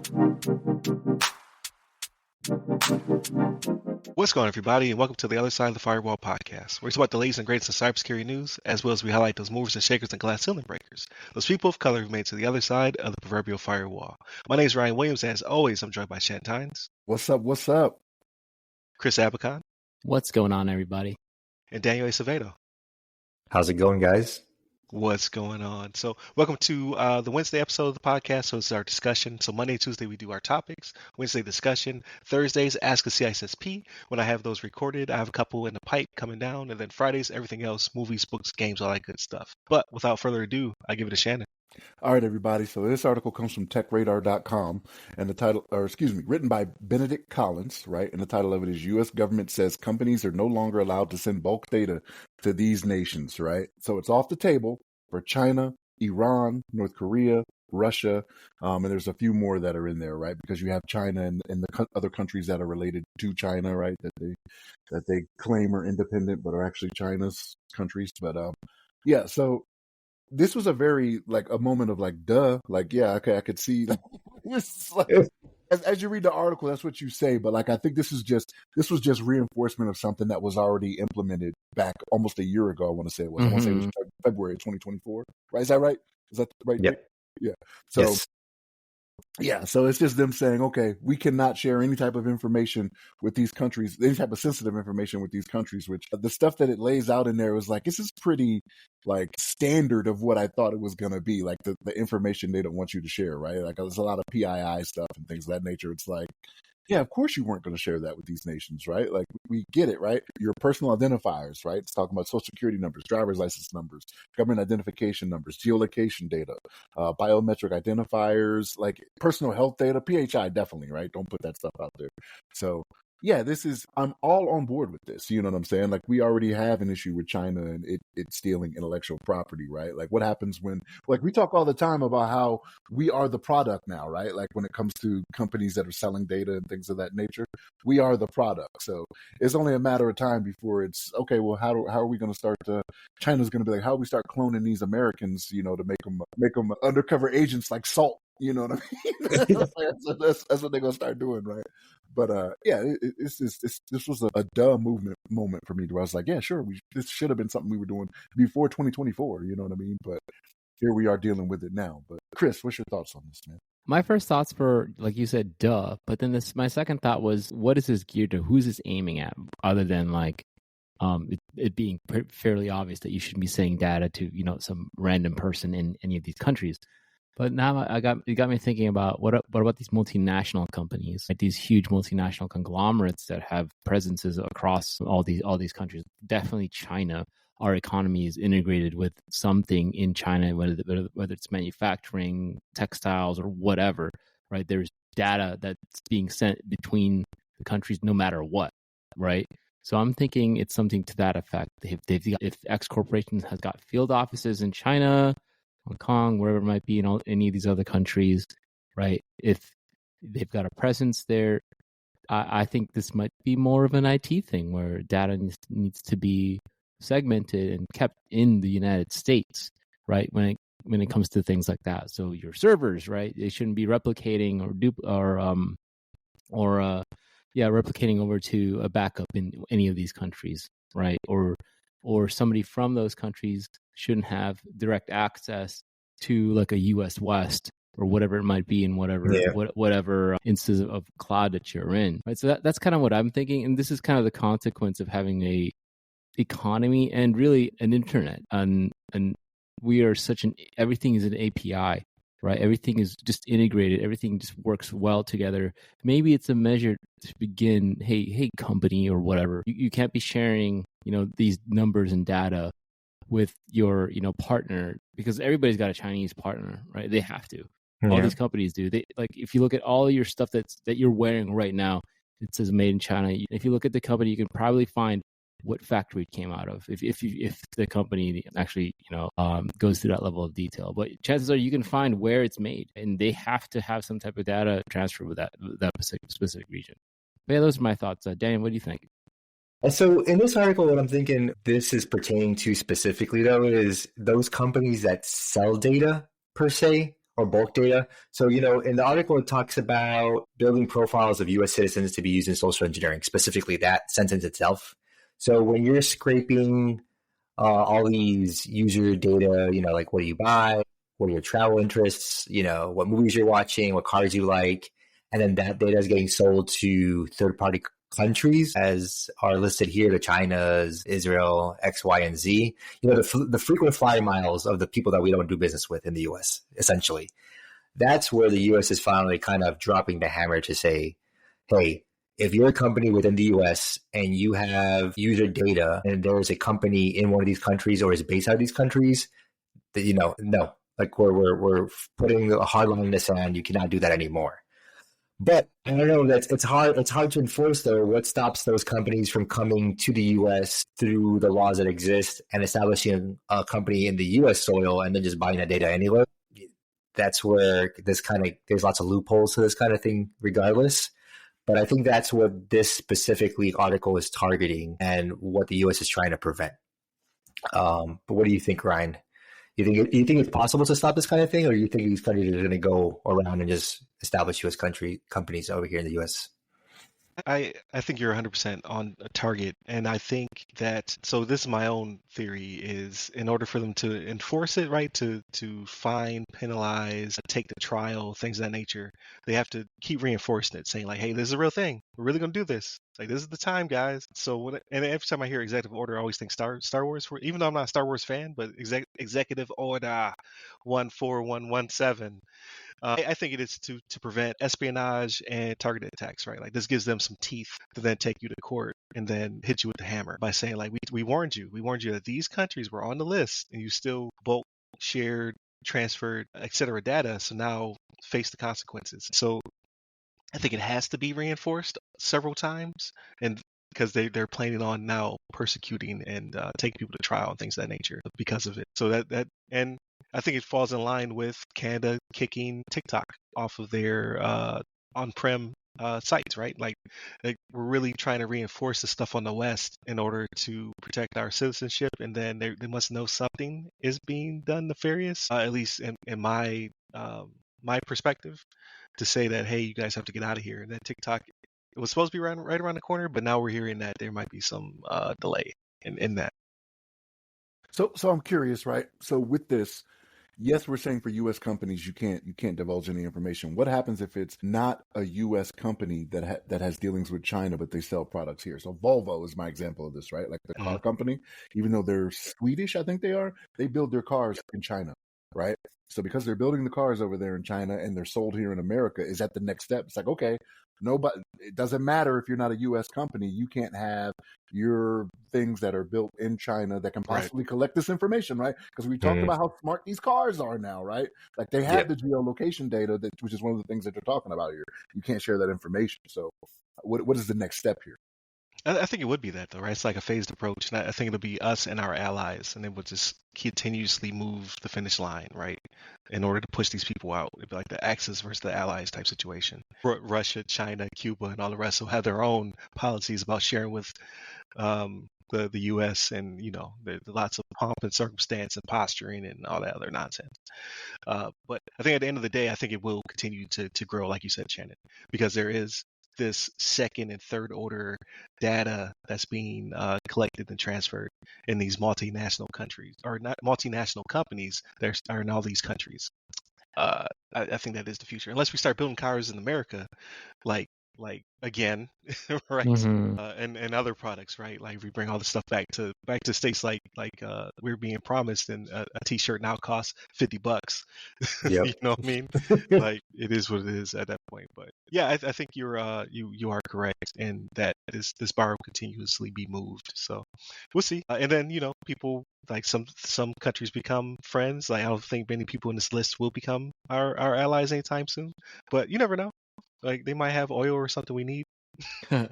What's going on, everybody, and welcome to the Other Side of the Firewall podcast, where we talk about the latest and greatest in cybersecurity news, as well as we highlight those movers and shakers and glass ceiling breakers, those people of color who made it to the other side of the proverbial firewall. My name is Ryan Williams, and as always, I'm joined by Shannon Tynes. What's up? What's up? Chris Abacon. What's going on, everybody? And Daniel Acevedo. How's it going, guys? What's going on? So welcome to the Wednesday episode of the podcast. So it's our discussion. So Monday and Tuesday, we do our topics. Wednesday, discussion. Thursdays, Ask a CISSP. When I have those recorded, I have a couple in the pipe coming down. And then Fridays, everything else, movies, books, games, all that good stuff. But without further ado, I give it to Shannon. All right, everybody. So this article comes from techradar.com, and the title, written by Benedict Collins, right? And the title of it is U.S. Government Says Companies Are No Longer Allowed to Send Bulk Data to These Nations, right? So it's off the table for China, Iran, North Korea, Russia, and there's a few more that are in there, right? Because you have China and the other countries that are related to China, right? That they claim are independent, but are actually China's countries. But yeah, so this was a very a moment of duh, yeah, okay, I could see. It's as you read the article, that's what you say, but I think this was just reinforcement of something that was already implemented back almost a year ago. I want to say it was. I want to say it was February of 2024. Right? Is that right? Is that right? Yep. Yeah. So. Yes. Yeah, so it's just them saying, okay, we cannot share any type of information with these countries, any type of sensitive information with these countries, which the stuff that it lays out in there was this is pretty standard of what I thought it was going to be, the information they don't want you to share, right? There's a lot of PII stuff and things of that nature. It's yeah, of course you weren't going to share that with these nations, right? We get it, right? Your personal identifiers, right? It's talking about social security numbers, driver's license numbers, government identification numbers, geolocation data, biometric identifiers, personal health data, PHI definitely, right? Don't put that stuff out there. So yeah, I'm all on board with this. You know what I'm saying? We already have an issue with China and it stealing intellectual property, right? What happens when, we talk all the time about how we are the product now, right? When it comes to companies that are selling data and things of that nature, we are the product. So it's only a matter of time before it's, okay, well, how are we going to start China's going to be how do we start cloning these Americans, to make them undercover agents like Salt? You know what I mean? That's what they're gonna start doing, right? But yeah, this was a duh moment for me. Where I was yeah, sure, this should have been something we were doing before 2024. You know what I mean? But here we are dealing with it now. But Chris, what's your thoughts on this, man? My first thoughts were, like you said, duh. But then my second thought was, what is this geared to? Who's this aiming at? Other than it being fairly obvious that you shouldn't be saying data to some random person in any of these countries. But now it got me thinking about what about these multinational companies, these huge multinational conglomerates that have presences across all these countries. Definitely China. Our economy is integrated with something in China, whether it's manufacturing, textiles, or whatever. Right? There's data that's being sent between the countries, no matter what. Right? So I'm thinking it's something to that effect. If X Corporation has got field offices in China, Hong Kong, wherever it might be, in any of these other countries, right? If they've got a presence there, I think this might be more of an IT thing where data needs to be segmented and kept in the United States, right? When it comes to things like that, so your servers, right? They shouldn't be replicating replicating over to a backup in any of these countries, right? Or somebody from those countries shouldn't have direct access to a US West or whatever it might be in whatever instance of cloud that you're in. Right. So that's kind of what I'm thinking. And this is kind of the consequence of having a economy and really an internet. And we are everything is an API, right? Everything is just integrated. Everything just works well together. Maybe it's a measure to begin, hey, company or whatever. You can't be sharing, these numbers and data with your, partner, because everybody's got a Chinese partner, right? They have to. Yeah. All these companies do. They if you look at all your stuff that you're wearing right now, it says made in China. If you look at the company, you can probably find what factory it came out of. If the company actually goes through that level of detail, but chances are you can find where it's made, and they have to have some type of data transfer with that specific region. But yeah, those are my thoughts. Dan, what do you think? So in this article, what I'm thinking this is pertaining to specifically, though, is those companies that sell data per se, or bulk data. So, in the article, it talks about building profiles of US citizens to be used in social engineering, specifically that sentence itself. So when you're scraping all these user data, like what do you buy, what are your travel interests, what movies you're watching, what cars you like, and then that data is getting sold to third-party countries as are listed here, to China's, Israel, X, Y, and Z. The frequent flyer miles of the people that we don't do business with in the US, essentially. That's where the US is finally kind of dropping the hammer to say, hey, if you're a company within the US and you have user data and there's a company in one of these countries or is based out of these countries, that no, like we're putting a hard line in the sand. You cannot do that anymore. But I don't know. It's hard to enforce though. What stops those companies from coming to the U.S. through the laws that exist and establishing a company in the U.S. soil and then just buying that data anywhere? That's where there's lots of loopholes to this kind of thing, regardless. But I think that's what this specifically article is targeting and what the U.S. is trying to prevent. But what do you think, Ryan? You think it's possible to stop this kind of thing, or you think these countries are going to go around and just establish U.S. companies over here in the U.S.? I think you're 100% on target, and I think that, so this is my own theory, is in order for them to enforce it, right, to fine, penalize, take to trial, things of that nature, they have to keep reinforcing it, saying like, hey, this is a real thing. We're really going to do this. Like, this is the time, guys. So and every time I hear executive order, I always think Star Wars, even though I'm not a Star Wars fan, but executive order 14117. I think it is to prevent espionage and targeted attacks, right? Like, this gives them some teeth to then take you to court and then hit you with the hammer by saying like, we warned you that these countries were on the list and you still bulk shared, transferred, etc. data. So now face the consequences. So I think it has to be reinforced several times, and because they're planning on now persecuting and taking people to trial and things of that nature because of it. So that and I think it falls in line with Canada kicking TikTok off of their on-prem sites, right? Like we're really trying to reinforce the stuff on the West in order to protect our citizenship, and then they must know something is being done nefarious, at least in my my perspective, to say that, hey, you guys have to get out of here. And then TikTok, it was supposed to be right around the corner, but now we're hearing that there might be some delay in that. So I'm curious, right? So with this, yes, we're saying for U.S. companies you can't divulge any information. What happens if it's not a U.S. company that has dealings with China, but they sell products here? So Volvo is my example of this, right? Like the car company, even though they're Swedish, I think they build their cars in China, right? So because they're building the cars over there in China and they're sold here in America, is that the next step? It's like, okay, nobody, it doesn't matter if you're not a U.S. company, you can't have your things that are built in China that can possibly collect this information, right? Because we talked about how smart these cars are now, right? Like they have the geolocation data, which is one of the things that they're talking about here. You can't share that information. So what is the next step here? I think it would be that, though, right? It's like a phased approach. And I think it'll be us and our allies, and then we'll just continuously move the finish line, right? In order to push these people out. It'd be like the Axis versus the allies type situation. Russia, China, Cuba, and all the rest will have their own policies about sharing with the U.S. and, there's lots of pomp and circumstance and posturing and all that other nonsense. But I think at the end of the day, I think it will continue to grow, like you said, Shannon, because there is this second and third order data that's being collected and transferred in these multinational countries, or not multinational companies that are in all these countries. I think that is the future, unless we start building cars in America, like again, right? And other products, right? Like we bring all the stuff back to states like we're being promised, and a t-shirt now costs $50. Yep. You know what I mean? Like it is what it is at that point. But yeah, I think you are correct, and that this bar will continuously be moved. So we'll see. And then people, like some countries become friends. Like I don't think many people in this list will become our allies anytime soon. But you never know. Like they might have oil or something we need. I'm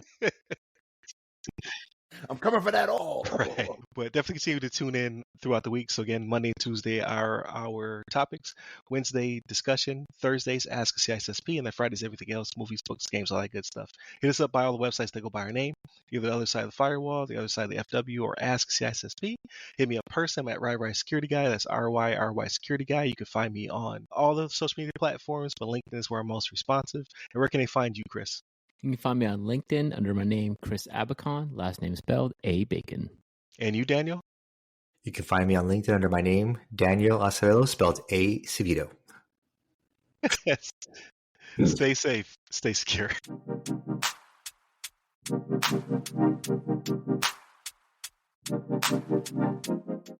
coming for that oil. Right. But definitely continue to tune in throughout the week. So again, Monday and Tuesday are our topics. Wednesday, discussion. Thursdays, Ask a CISSP. And then Fridays, everything else, movies, books, games, all that good stuff. Hit us up by all the websites that go by our name, either the other side of the firewall, the other side of the FW, or Ask CISSP. Hit me up personally. I'm at RY Security Guy. That's RY Security Guy. You can find me on all the social media platforms, but LinkedIn is where I'm most responsive. And where can they find you, Chris? You can find me on LinkedIn under my name, Chris Abacon, last name spelled A Bacon. And you, Daniel? You can find me on LinkedIn under my name, Daniel Acevedo, spelled A Cevito. Yes. Stay safe. Stay secure.